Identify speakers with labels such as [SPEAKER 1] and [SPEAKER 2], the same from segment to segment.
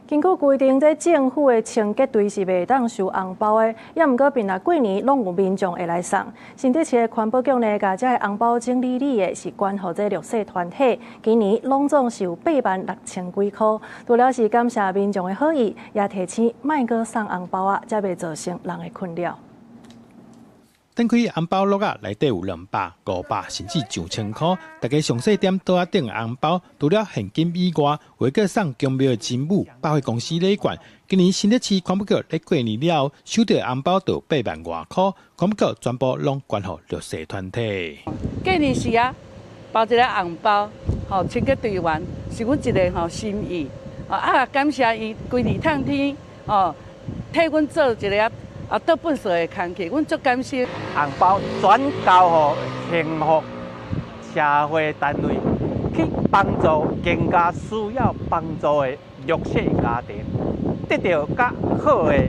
[SPEAKER 1] 根據規定，這政府的清潔隊是袂當收紅包的，也毋過，平日過年攏有民眾會來送。新竹市的環保局呢，甲這個紅包整理里的是捐予這綠色團體，今年攏總是有86000幾塊。除了是感謝民眾的好意，也提醒莫閣送紅包啊，才袂造成人的困擾。
[SPEAKER 2] 展開紅包摞啊，內底有200、500甚至上千塊。大家詳細點倒啊頂紅包，除了現金以外，還閣送宮廟的金母、百貨公司禮券。今年新竹市環保局在過年了後，收到的紅包就8萬多塊，環保局全部攏捐予綠色團體。
[SPEAKER 3] 過年時啊，包一個紅包，清潔隊員是阮一個心意。感謝伊規年燙天，替阮做一個。倒本社的工作，阮足感謝。
[SPEAKER 4] 紅包轉交予幸福社會單位，去幫助更加需要幫助的弱勢家庭，得到較好的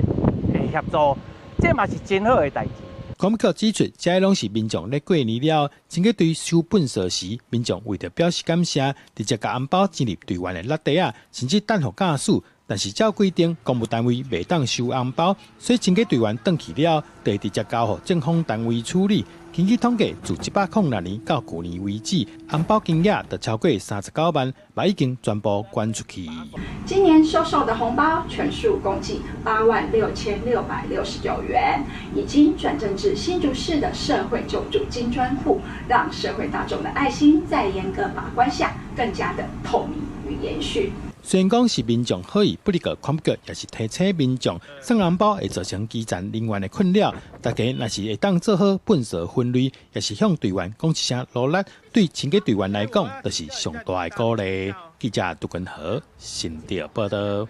[SPEAKER 4] 協助，這嘛是真好的代志。
[SPEAKER 2] 環保局指出，這些攏是民眾在過年了，清潔隊收本社時，民眾為了表示感謝，直接把紅包進入隊員的垃袋啊，甚至等候駕駛。但是照規定，公務單位袂當收紅包，所以清潔隊員轉去了，就直接交予政府單位處理。根據統計，自106年到去年為止，紅包金額就超過39萬，也已經全部捐出去。
[SPEAKER 5] 今年收受的紅包全數共計86669元，已經轉贈至新竹市的社會救助金專戶，讓社會大眾的愛心在嚴格把關下更加的透明與延續。
[SPEAKER 2] 雖然講是民眾好意，不過環保局也是提醒民眾送紅包會造成基層人員的困擾。大家若是會當做好本社分類，也是向隊員講一聲努力，對清潔隊員來講，就是上大的鼓勵。記者杜根和新竹報道。